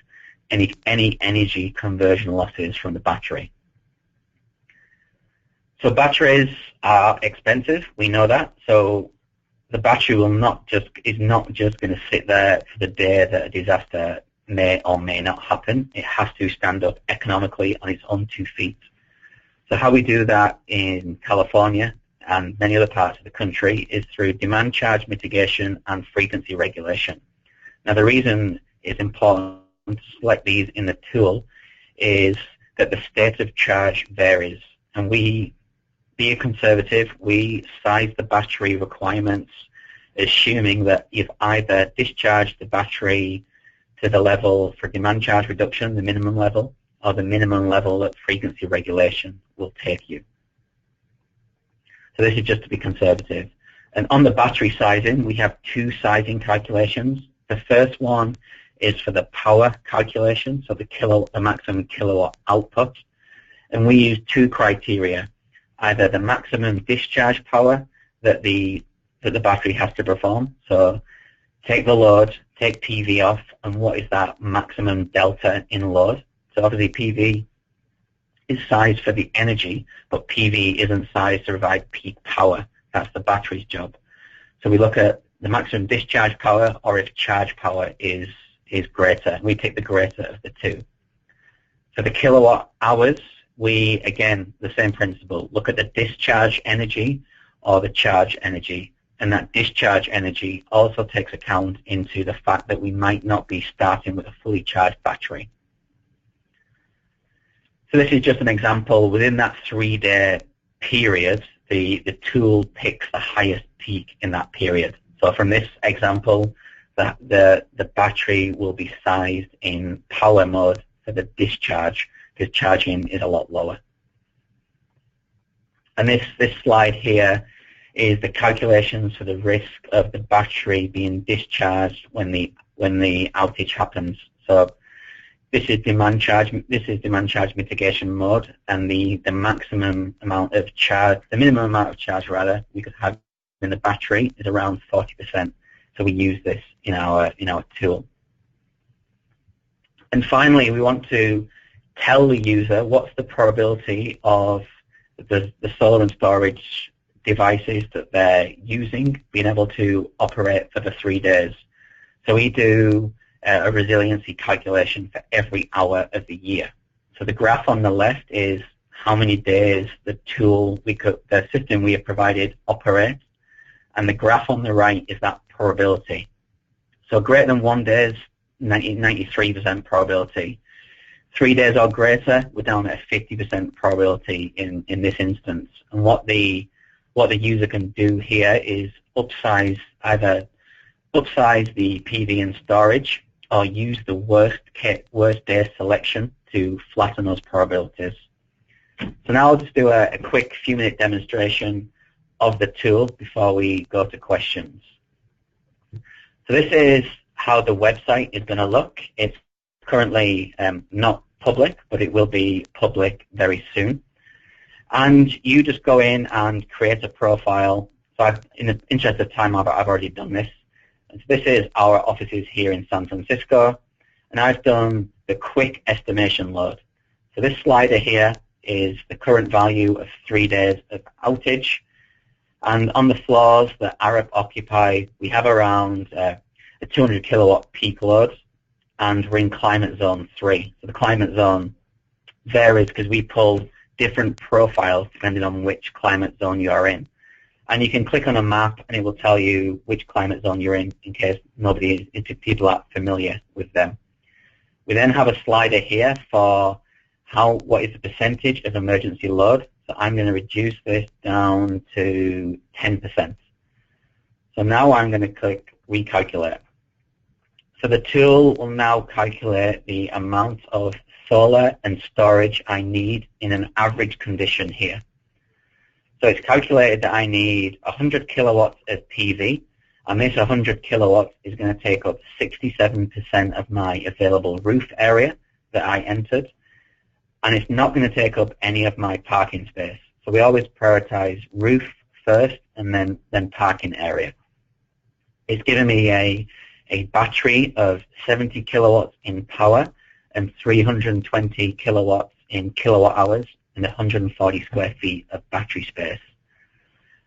any energy conversion losses from the battery. So batteries are expensive, we know that. So the battery is not just going to sit there for the day that a disaster may or may not happen. It has to stand up economically on its own 2 feet. So how we do that in California and many other parts of the country is through demand charge mitigation and frequency regulation. Now the reason it's important to select these in the tool is that the state of charge varies, and being conservative, we size the battery requirements assuming that you've either discharged the battery to the level for demand charge reduction, the minimum level, or the minimum level that frequency regulation will take you. So this is just to be conservative. And on the battery sizing, we have 2 sizing calculations. The first one is for the power calculation, so the maximum kilowatt output. And we use 2 criteria, either the maximum discharge power that the battery has to perform. So take the load, take PV off, and what is that maximum delta in load? So obviously PV is sized for the energy, but PV isn't sized to provide peak power. That's the battery's job. So we look at the maximum discharge power, or if charge power is greater. We take the greater of the 2. For the kilowatt hours, we, again, the same principle, look at the discharge energy or the charge energy. And that discharge energy also takes account into the fact that we might not be starting with a fully charged battery. So this is just an example. Within that 3-day period, the tool picks the highest peak in that period. So from this example, the battery will be sized in power mode for the discharge, because charging is a lot lower. And this slide here is the calculations for the risk of the battery being discharged when the outage happens. So this is demand charge mitigation mode, and the maximum amount of charge, the minimum amount of charge rather, we could have in the battery is around 40%. So we use this in our tool. And finally, we want to tell the user what's the probability of the solar and storage devices that they're using being able to operate for the 3 days. So we do a resiliency calculation for every hour of the year. So the graph on the left is how many days the system we have provided operates, and the graph on the right is that probability. So greater than 1 day is 93% probability. 3 days or greater, we're down at a 50% probability in this instance. And what the user can do here is either upsize the PV and storage, or use the worst day selection to flatten those probabilities. So now I'll just do a quick few-minute demonstration of the tool before we go to questions. So this is how the website is going to look. It's currently not public, but it will be public very soon. And you just go in and create a profile. So in the interest of time, I've already done this. And so this is our offices here in San Francisco, and I've done the quick estimation load. So this slider here is the current value of 3 days of outage. And on the floors that Arup occupy, we have around a 200 kilowatt peak load, and we're in climate zone 3. So the climate zone varies because we pull different profiles depending on which climate zone you are in. And you can click on a map and it will tell you which climate zone you're in case people aren't familiar with them. We then have a slider here for what is the percentage of emergency load. So I'm going to reduce this down to 10%. So now I'm going to click recalculate. So the tool will now calculate the amount of solar and storage I need in an average condition here. So it's calculated that I need 100 kilowatts of PV, and this 100 kilowatts is going to take up 67% of my available roof area that I entered, and it's not going to take up any of my parking space. So we always prioritize roof first and then parking area. It's given me a battery of 70 kilowatts in power and 320 kilowatts in kilowatt hours and 140 square feet of battery space.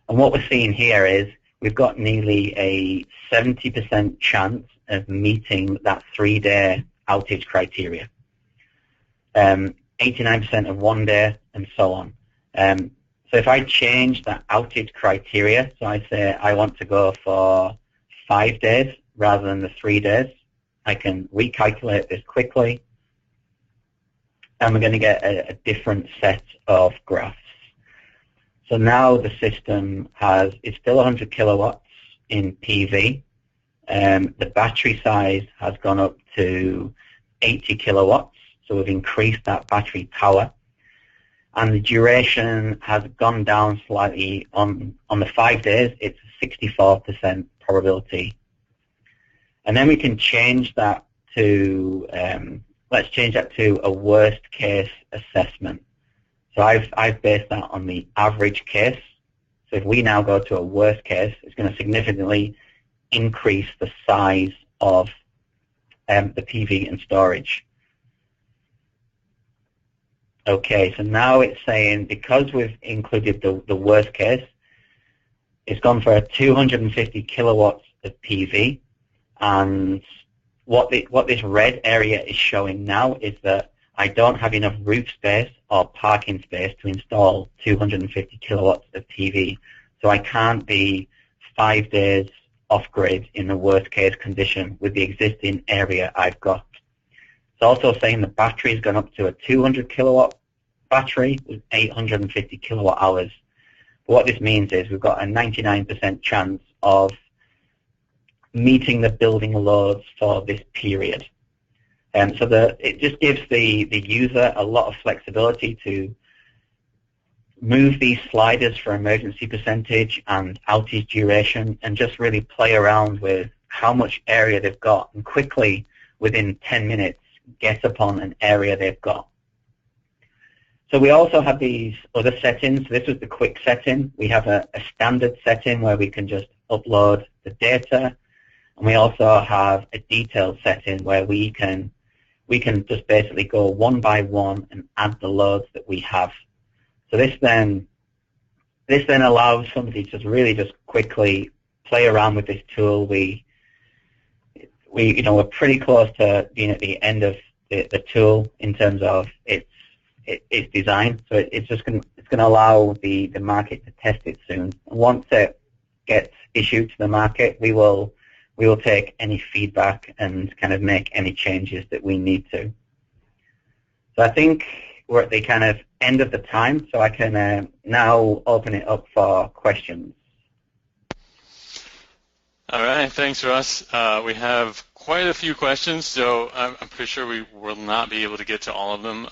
And what we're seeing here is we've got nearly a 70% chance of meeting that 3-day outage criteria, 89% of 1 day, and so on. So if I change that outage criteria, so I say I want to go for 5 days rather than the 3 days, I can recalculate this quickly, and we're going to get a different set of graphs. So now the system it's still 100 kilowatts in PV. The battery size has gone up to 80 kilowatts, so we've increased that battery power. And the duration has gone down slightly. On the 5 days, it's 64% probability. And then we can change that to let's change that to a worst case assessment. So I've based that on the average case. So if we now go to a worst case, it's going to significantly increase the size of the PV and storage. Okay, so now it's saying because we've included the worst case, it's gone for 250 kilowatts of PV, and what this red area is showing now is that I don't have enough roof space or parking space to install 250 kilowatts of PV. So I can't be 5 days off-grid in the worst case condition with the existing area I've got. It's also saying the battery's gone up to a 200 kilowatt battery with 850 kilowatt hours. But what this means is we've got a 99% chance of meeting the building loads for this period. So it just gives the user a lot of flexibility to move these sliders for emergency percentage and outage duration and just really play around with how much area they've got and quickly, within 10 minutes, get upon an area they've got. So we also have these other settings. This is the quick setting. We have a standard setting where we can just upload the data, and we also have a detailed setting where we can just basically go one by one and add the loads that we have. So this then allows somebody to really just quickly play around with this tool. We're pretty close to being at the end of the tool in terms of its design. So it's going to allow the market to test it soon. And once gets issued to the market, we will take any feedback and kind of make any changes that we need to. So I think we're at the kind of end of the time, so I can now open it up for questions.
All right, thanks, Russ. We have quite a few questions, so I'm pretty sure we will not be able to get to all of them.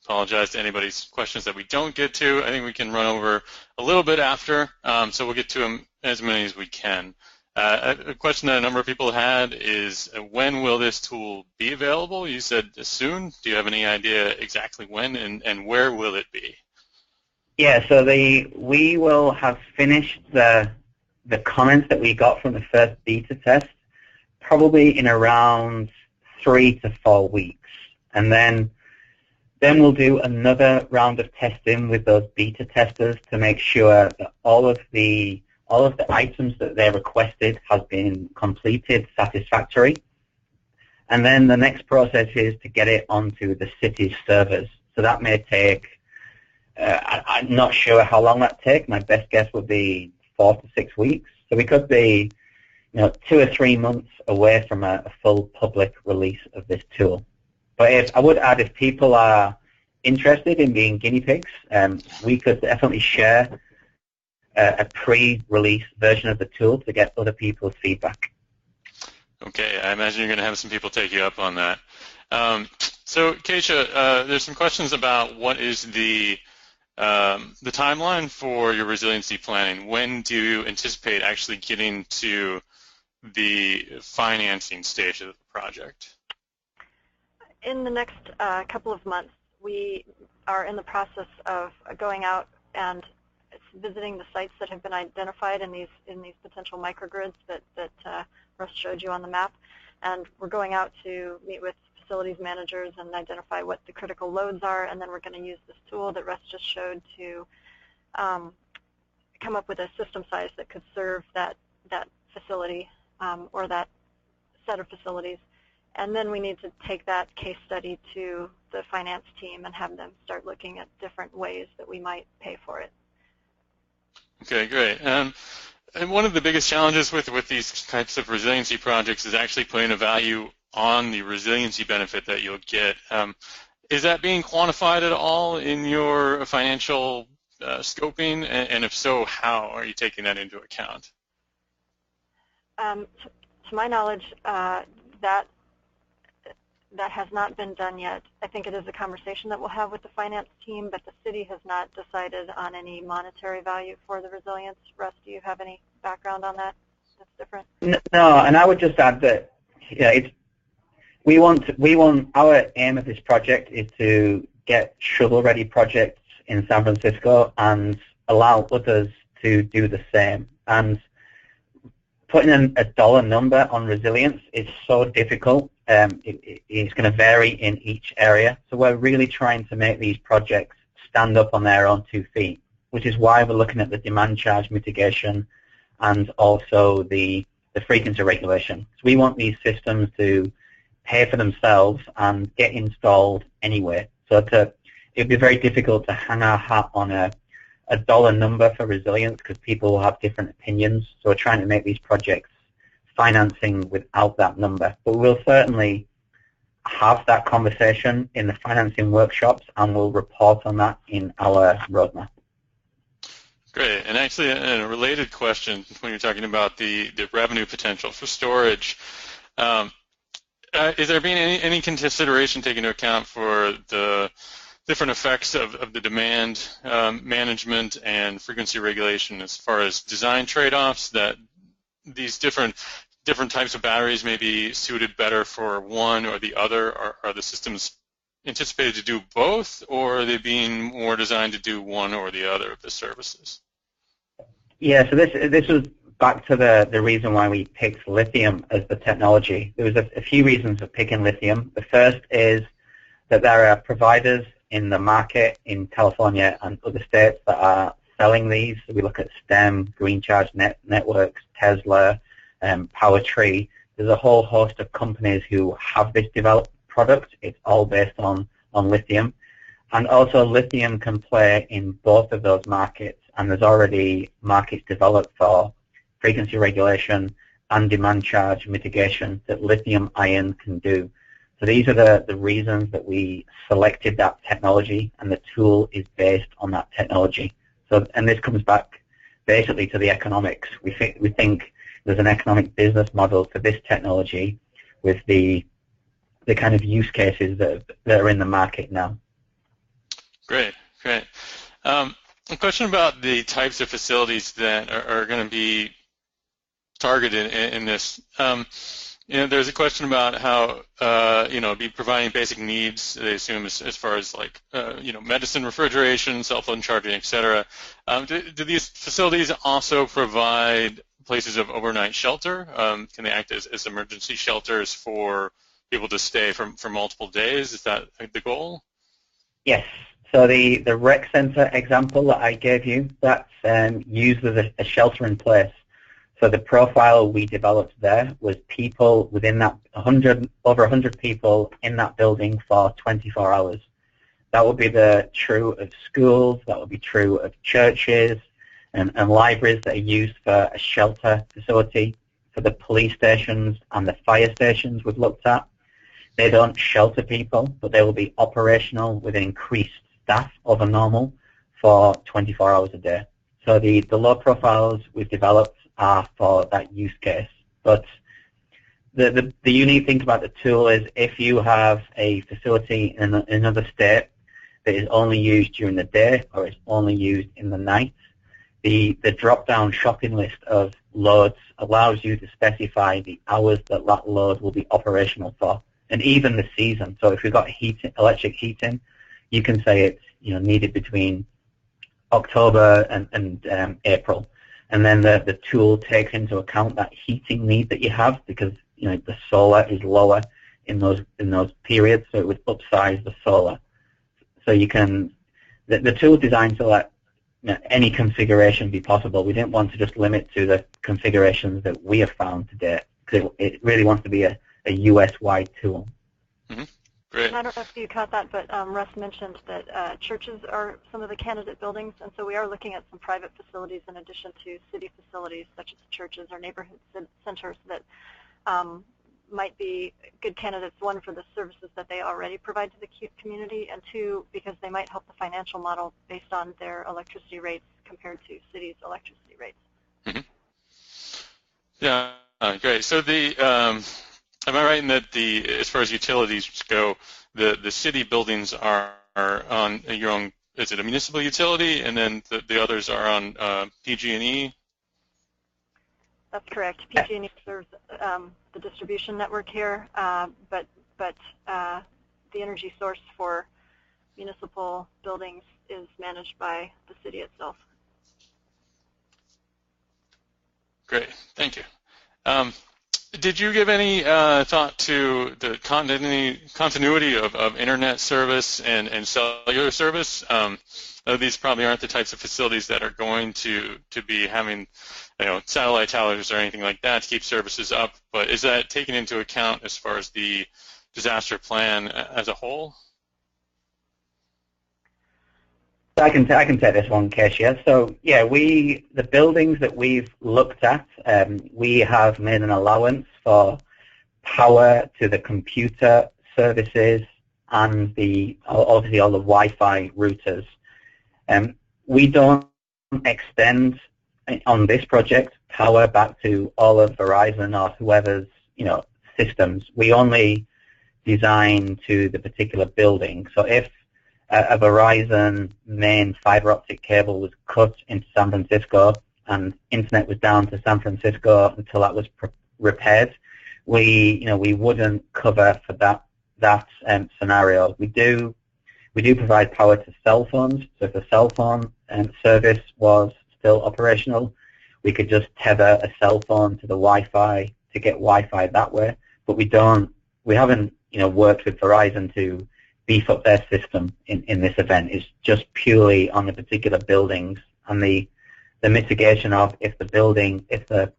Apologize to anybody's questions that we don't get to. I think we can run over a little bit after, so we'll get to them as many as we can. A question that a number of people had is, when will this tool be available? You said soon. Do you have any idea exactly when, and where will it be?
Yeah, so we will have finished the comments that we got from the first beta test probably in around 3 to 4 weeks, and then we'll do another round of testing with those beta testers to make sure that all of the items that they requested has been completed satisfactory. And then the next process is to get it onto the city's servers. So that may take, I'm not sure how long that takes. My best guess would be 4 to 6 weeks. So we could be 2 or 3 months away from a full public release of this tool. But I would add, if people are interested in being guinea pigs, we could definitely share a pre-release version of the tool to get other people's feedback. Okay,
I imagine you're going to have some people take you up on that. So, Keisha, there's some questions about what is the timeline for your resiliency planning. When do you anticipate actually getting to the financing stage of the project?
In the next couple of months, we are in the process of going out and visiting the sites that have been identified in these potential microgrids that Russ showed you on the map, and we're going out to meet with facilities managers and identify what the critical loads are, and then we're going to use this tool that Russ just showed to come up with a system size that could serve that facility or that set of facilities. And then we need to take that case study to the finance team and have them start looking at different ways that we might pay for it.
Okay, great. And one of the biggest challenges with these types of resiliency projects is actually putting a value on the resiliency benefit that you'll get. Is that being quantified at all in your financial scoping? And if so, how are you taking that into account?
To my knowledge, that has not been done yet. I think it is a conversation that we'll have with the finance team, but the city has not decided on any monetary value for the resilience. Russ, do you have any background on that that's different?
No, and I would just add that we want our aim of this project is to get shovel-ready projects in San Francisco and allow others to do the same. And putting a dollar number on resilience is so difficult. It's going to vary in each area. So we're really trying to make these projects stand up on their own 2 feet, which is why we're looking at the demand charge mitigation and also the frequency regulation. So we want these systems to pay for themselves and get installed anyway. So it would be very difficult to hang our hat on a dollar number for resilience because people will have different opinions. So we're trying to make these projects financing without that number. But we'll certainly have that conversation in the financing workshops, and we'll report on that in our roadmap.
Great. And actually, a related question, when you're talking about the revenue potential for storage, is there being any consideration taken into account for the different effects of the demand management and frequency regulation as far as design trade-offs, that these different types of batteries may be suited better for one or the other? Are the systems anticipated to do both, or are they being more designed to do one or the other of the services? Yeah, so this was back to the reason why we picked lithium as the technology. There was a few reasons for picking lithium. The first is that there are providers in the market in California and other states that are selling these. So we look at STEM, Green Charge Networks, Tesla, PowerTree. There's a whole host of companies who have this developed product. It's all based on lithium. And also lithium can play in both of those markets, and there's already markets developed for
frequency regulation, and demand charge mitigation that lithium ion can do. So these are the reasons that we selected that technology, and the tool is based on that technology. So, and this comes back basically to the economics. We think there's an economic business model for this technology with the kind of use cases that are in the market now.
Great, great. A question about the types of facilities that are going to be targeted in this. There's a question about how be providing basic needs. They assume as far as like medicine, refrigeration, cell phone charging, etc. Do these facilities also provide places of overnight shelter? Can they act as emergency shelters for people to stay for multiple days? Is that the goal?
Yes. So the rec center example that I gave you, that's used as a shelter in place. So the profile we developed there was people within that over 100 people in that building for 24 hours. That would be true of schools, that would be true of churches and libraries that are used for a shelter facility. For the police stations and the fire stations we've looked at, they don't shelter people, but they will be operational with increased staff over normal for 24 hours a day. So the low profiles we've developed are for that use case. But the unique thing about the tool is if you have a facility in another state that is only used during the day or is only used in the night, the drop-down shopping list of loads allows you to specify the hours that load will be operational for, and even the season. So if you've got electric heating, you can say it's needed between October and April. And then the tool takes into account that heating need that you have, because the solar is lower in those periods, so it would upsize the solar. So you can the tool is designed to let any configuration be possible. We didn't want to just limit to the configurations that we have found to date, because it really wants to be a US-wide tool.
Mm-hmm. Great.
I don't know if you caught that, but Russ mentioned that churches are some of the candidate buildings, and so we are looking at some private facilities in addition to city facilities such as churches or neighborhood centers that might be good candidates, one, for the services that they already provide to the community, and two, because they might help the financial model based on their electricity rates compared to cities' electricity rates.
Mm-hmm. Yeah, great. So am I right in that as far as utilities go, the city buildings are on your own? Is it a municipal utility, and then the others are on PG&E?
That's correct. PG&E serves the distribution network here, but the energy source for municipal buildings is managed by the city itself. Great,
thank you. Did you give any thought to the continuity of internet service and cellular service? These probably aren't the types of facilities that are going to be having satellite towers or anything like that to keep services up, but is that taken into account as far as the disaster plan as a whole?
I can take this one, Keisha. So yeah, the buildings that we've looked at, we have made an allowance for power to the computer services and obviously all the Wi-Fi routers. We don't extend on this project power back to all of Verizon or whoever's systems. We only design to the particular building. So if a Verizon main fiber optic cable was cut into San Francisco and internet was down to San Francisco until that was repaired, we wouldn't cover for that scenario. We do provide power to cell phones. So if the cell phone service was still operational, we could just tether a cell phone to the Wi-Fi to get Wi-Fi that way. But we haven't worked with Verizon to beef up their system in this event. It's just purely on the particular buildings and the mitigation of if the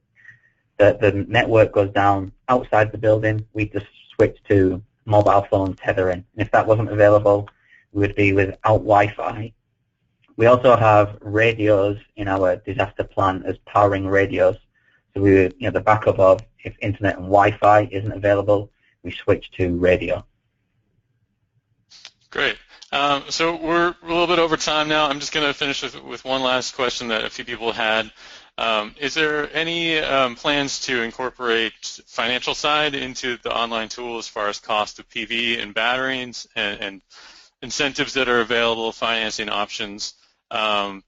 network goes down outside the building, we just switch to mobile phone tethering. And if that wasn't available, we would be without Wi-Fi. We also have radios in our disaster plan as powering radios. So the backup of if internet and Wi-Fi isn't available, we switch to radio.
Great. So we're a little bit over time now. I'm just going to finish with one last question that a few people had. Is there any plans to incorporate financial side into the online tool as far as cost of PV and batteries and incentives that are available, financing options? And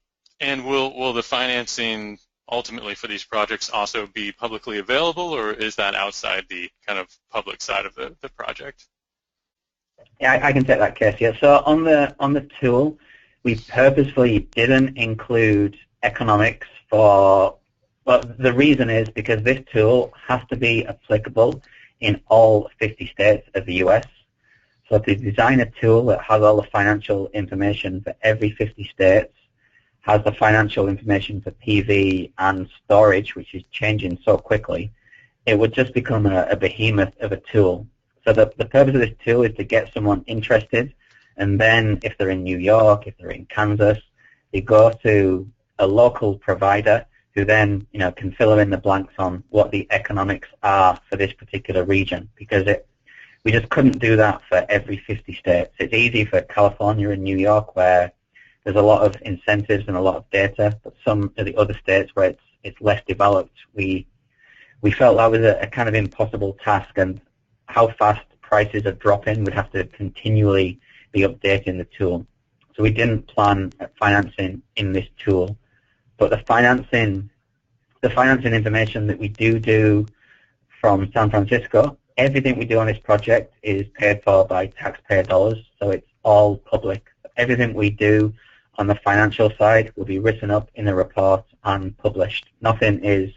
will the financing ultimately for these projects also be publicly available, or is that outside the kind of public side of the project?
Yeah, I can take that, Case. Yeah. So on the tool, we purposefully didn't include economics for. Well, the reason is because this tool has to be applicable in all 50 states of the U.S. So to design a tool that has all the financial information for every 50 states, has the financial information for PV and storage, which is changing so quickly, it would just become a behemoth of a tool. So the purpose of this tool is to get someone interested, and then if they're in New York, if they're in Kansas, they go to a local provider who then can fill in the blanks on what the economics are for this particular region, because we just couldn't do that for every 50 states. It's easy for California and New York where there's a lot of incentives and a lot of data, but some of the other states where it's less developed, we felt that was a kind of impossible task, and how fast prices are dropping, we'd have to continually be updating the tool. So we didn't plan financing in this tool, but the financing information that we do from San Francisco, everything we do on this project is paid for by taxpayer dollars, so it's all public. Everything we do on the financial side will be written up in the report and published. There's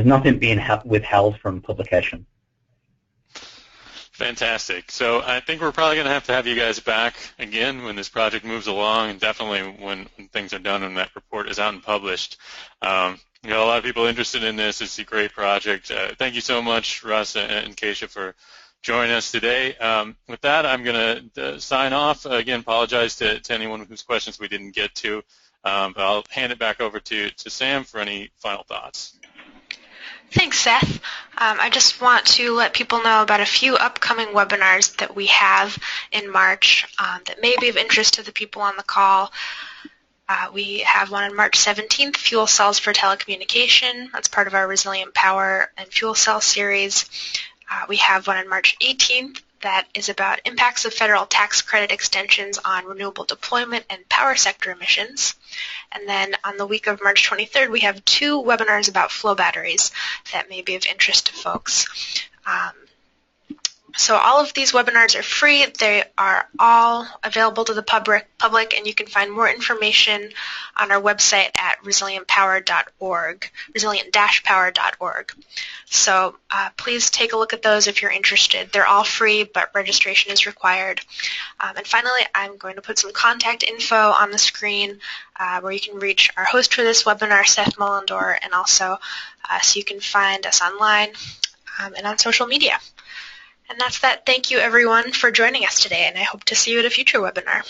nothing being withheld from publication.
Fantastic. So I think we're probably going to have you guys back again when this project moves along, and definitely when things are done and that report is out and published. A lot of people interested in this. It's a great project. Thank you so much, Russ and Keisha, for joining us today. With that, I'm going to sign off. Again, apologize to anyone whose questions we didn't get to, but I'll hand it back over to Sam for any final thoughts.
Thanks, Seth. I just want to let people know about a few upcoming webinars that we have in March that may be of interest to the people on the call. We have one on March 17th, Fuel Cells for Telecommunication. That's part of our Resilient Power and Fuel Cell series. We have one on March 18th that is about impacts of federal tax credit extensions on renewable deployment and power sector emissions. And then on the week of March 23rd, we have 2 webinars about flow batteries that may be of interest to folks. So all of these webinars are free. They are all available to the public, and you can find more information on our website at resilient-power.org. So please take a look at those if you're interested. They're all free, but registration is required. And finally, I'm going to put some contact info on the screen where you can reach our host for this webinar, Seth Mullendor, and also so you can find us online and on social media. And that's that. Thank you, everyone, for joining us today, and I hope to see you at a future webinar.